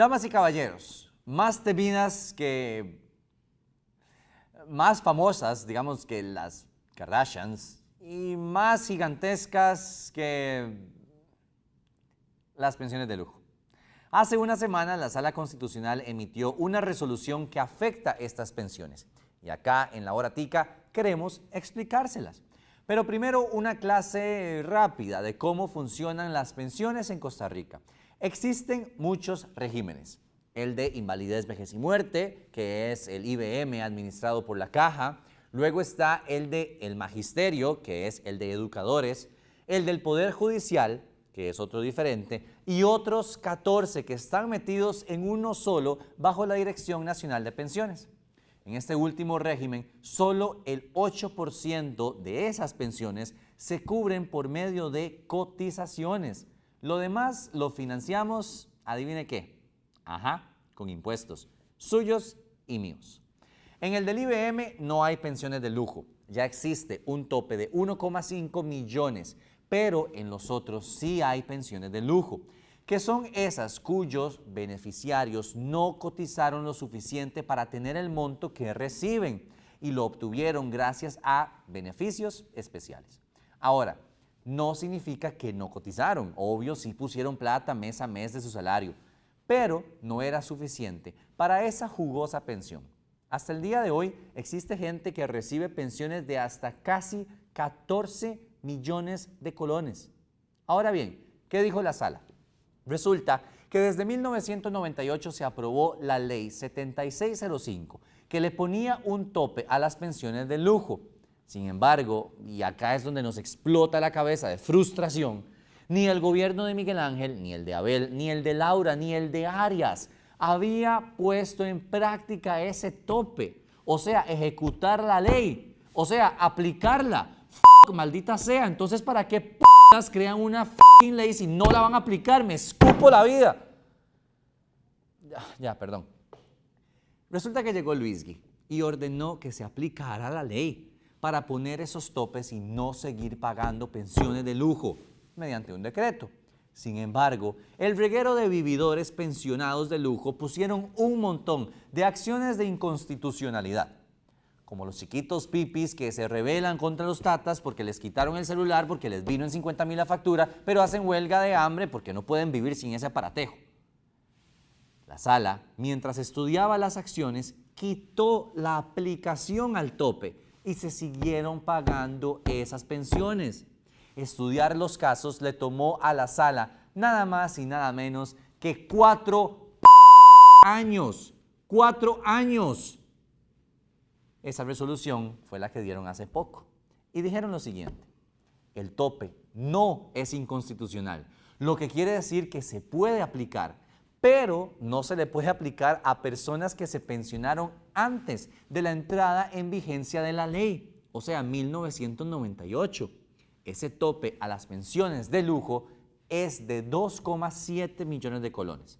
Damas y caballeros, más temidas más famosas, digamos, que las Kardashians y más gigantescas que las pensiones de lujo. Hace una semana la Sala Constitucional emitió una resolución que afecta estas pensiones y acá en La Hora Tica queremos explicárselas. Pero primero una clase rápida de cómo funcionan las pensiones en Costa Rica. Existen muchos regímenes. El de invalidez, vejez y muerte, que es el IBM administrado por la Caja. Luego está el de el magisterio, que es el de educadores. El del Poder Judicial, que es otro diferente. Y otros 14 que están metidos en uno solo bajo la Dirección Nacional de Pensiones. En este último régimen, solo el 8% de esas pensiones se cubren por medio de cotizaciones. Lo demás lo financiamos, adivine qué, con impuestos, suyos y míos. En el del IBM no hay pensiones de lujo, ya existe un tope de 1,5 millones, pero en los otros sí hay pensiones de lujo, que son esas cuyos beneficiarios no cotizaron lo suficiente para tener el monto que reciben y lo obtuvieron gracias a beneficios especiales. Ahora, no significa que no cotizaron, obvio sí pusieron plata mes a mes de su salario, pero no era suficiente para esa jugosa pensión. Hasta el día de hoy existe gente que recibe pensiones de hasta casi 14 millones de colones. Ahora bien, ¿qué dijo la Sala? Resulta que desde 1998 se aprobó la Ley 7605, que le ponía un tope a las pensiones de lujo. Sin embargo, y acá es donde nos explota la cabeza de frustración, ni el gobierno de Miguel Ángel, ni el de Abel, ni el de Laura, ni el de Arias había puesto en práctica ese tope, o sea, ejecutar la ley, o sea, aplicarla. Maldita sea, entonces ¿para qué p***as crean una ley si no la van a aplicar? Me escupo la vida. Perdón. Resulta que llegó Luisgui y ordenó que se aplicara la ley para poner esos topes y no seguir pagando pensiones de lujo mediante un decreto. Sin embargo, el reguero de vividores pensionados de lujo pusieron un montón de acciones de inconstitucionalidad, como los chiquitos pipis que se rebelan contra los tatas porque les quitaron el celular porque les vino en 50,000 la factura, pero hacen huelga de hambre porque no pueden vivir sin ese aparatejo. La Sala, mientras estudiaba las acciones, quitó la aplicación al tope y se siguieron pagando esas pensiones. Estudiar los casos le tomó a la Sala nada más y nada menos que 4 años. 4 años. Esa resolución fue la que dieron hace poco y dijeron lo siguiente: el tope no es inconstitucional, lo que quiere decir que se puede aplicar, pero no se le puede aplicar a personas que se pensionaron antes de la entrada en vigencia de la ley, o sea, 1998. Ese tope a las pensiones de lujo es de 2,7 millones de colones.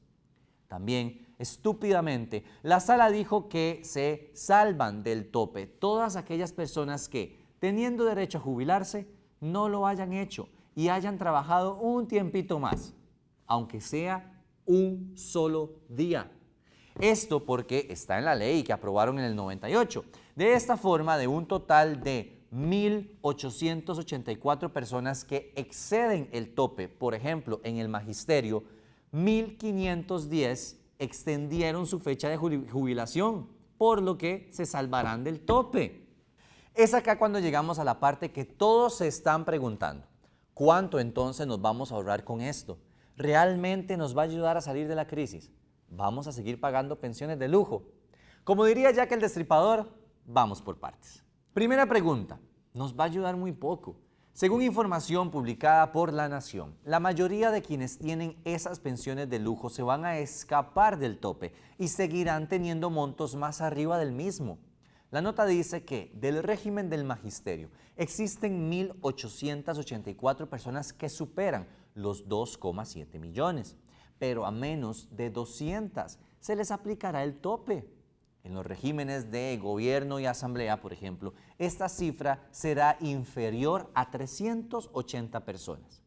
También, estúpidamente, la Sala dijo que se salvan del tope todas aquellas personas que, teniendo derecho a jubilarse, no lo hayan hecho y hayan trabajado un tiempito más, aunque sea un solo día. Esto porque está en la ley que aprobaron en el 98. De esta forma, de un total de 1,884 personas que exceden el tope, por ejemplo, en el magisterio, 1,510 extendieron su fecha de jubilación, por lo que se salvarán del tope. Es acá cuando llegamos a la parte que todos se están preguntando: ¿cuánto entonces nos vamos a ahorrar con esto? ¿Realmente nos va a ayudar a salir de la crisis? ¿Vamos a seguir pagando pensiones de lujo? Como diría Jack el Destripador, vamos por partes. Primera pregunta, nos va a ayudar muy poco. Según información publicada por La Nación, la mayoría de quienes tienen esas pensiones de lujo se van a escapar del tope y seguirán teniendo montos más arriba del mismo. La nota dice que del régimen del magisterio existen 1,884 personas que superan los 2,7 millones, pero a menos de 200 se les aplicará el tope. En los regímenes de gobierno y asamblea, por ejemplo, esta cifra será inferior a 380 personas.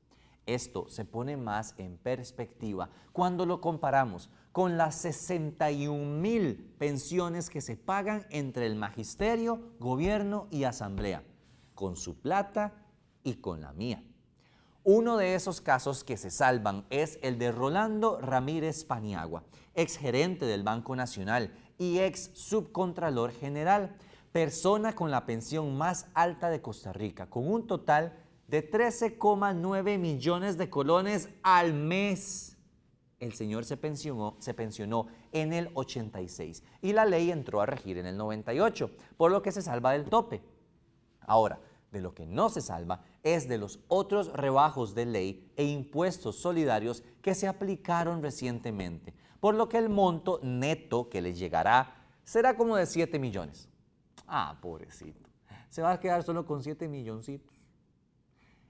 Esto se pone más en perspectiva cuando lo comparamos con las 61.000 pensiones que se pagan entre el magisterio, gobierno y asamblea, con su plata y con la mía. Uno de esos casos que se salvan es el de Rolando Ramírez Paniagua, exgerente del Banco Nacional y ex subcontralor general, persona con la pensión más alta de Costa Rica, con un total de 13,9 millones de colones al mes. El señor se pensionó en el 86 y la ley entró a regir en el 98, por lo que se salva del tope. Ahora, de lo que no se salva es de los otros rebajos de ley e impuestos solidarios que se aplicaron recientemente, por lo que el monto neto que les llegará será como de 7 millones. Ah, pobrecito, se va a quedar solo con 7 milloncitos.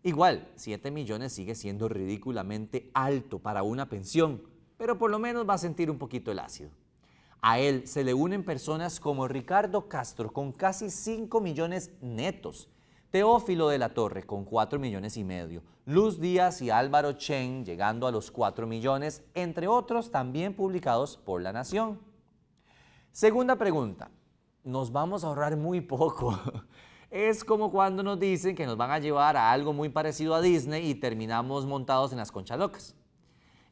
Igual, 7 millones sigue siendo ridículamente alto para una pensión, pero por lo menos va a sentir un poquito el ácido. A él se le unen personas como Ricardo Castro con casi 5 millones netos, Teófilo de la Torre con 4 millones y medio, Luz Díaz y Álvaro Chen llegando a los 4 millones, entre otros también publicados por La Nación. Segunda pregunta, nos vamos a ahorrar muy poco. Es como cuando nos dicen que nos van a llevar a algo muy parecido a Disney y terminamos montados en las conchas locas.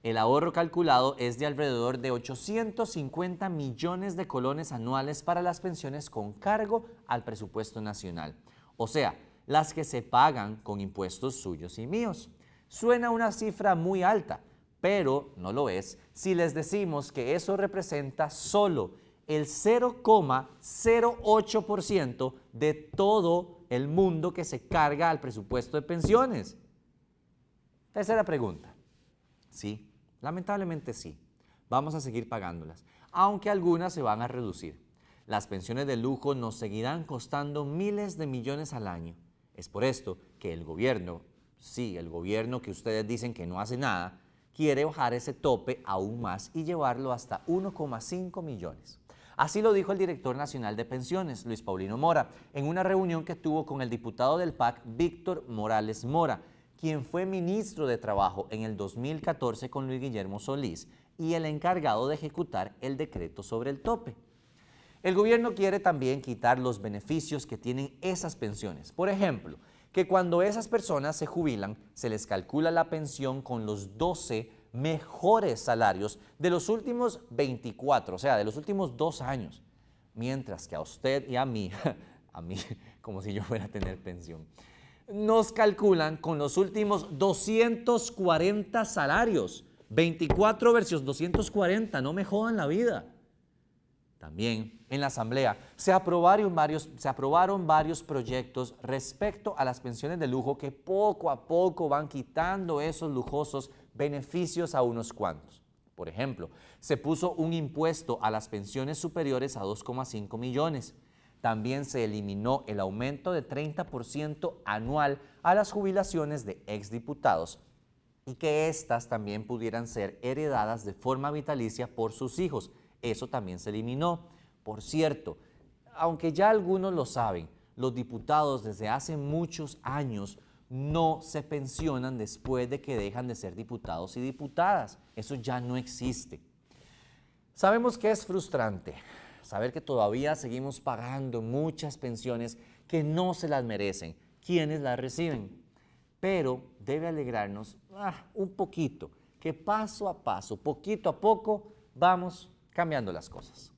El ahorro calculado es de alrededor de 850 millones de colones anuales para las pensiones con cargo al presupuesto nacional. O sea, las que se pagan con impuestos suyos y míos. Suena una cifra muy alta, pero no lo es si les decimos que eso representa solo el 0,08% de todo el mundo que se carga al presupuesto de pensiones. Tercera pregunta. Sí, lamentablemente sí. Vamos a seguir pagándolas, aunque algunas se van a reducir. Las pensiones de lujo nos seguirán costando miles de millones al año. Es por esto que el gobierno, sí, el gobierno que ustedes dicen que no hace nada, quiere bajar ese tope aún más y llevarlo hasta 1,5 millones. Así lo dijo el director nacional de pensiones, Luis Paulino Mora, en una reunión que tuvo con el diputado del PAC, Víctor Morales Mora, quien fue ministro de Trabajo en el 2014 con Luis Guillermo Solís y el encargado de ejecutar el decreto sobre el tope. El gobierno quiere también quitar los beneficios que tienen esas pensiones. Por ejemplo, que cuando esas personas se jubilan, se les calcula la pensión con los 12 mejores salarios de los últimos 24, o sea, de los últimos 2 años. Mientras que a usted y a mí como si yo fuera a tener pensión, nos calculan con los últimos 240 salarios. 24 versus 240, no me jodan la vida. También en la Asamblea se aprobaron varios proyectos respecto a las pensiones de lujo que poco a poco van quitando esos lujosos beneficios a unos cuantos. Por ejemplo, se puso un impuesto a las pensiones superiores a 2,5 millones. También se eliminó el aumento de 30% anual a las jubilaciones de exdiputados y que éstas también pudieran ser heredadas de forma vitalicia por sus hijos. Eso también se eliminó. Por cierto, aunque ya algunos lo saben, los diputados desde hace muchos años no se pensionan después de que dejan de ser diputados y diputadas. Eso ya no existe. Sabemos que es frustrante saber que todavía seguimos pagando muchas pensiones que no se las merecen quienes las reciben. Pero debe alegrarnos un poquito, que paso a paso, poquito a poco, vamos cambiando las cosas.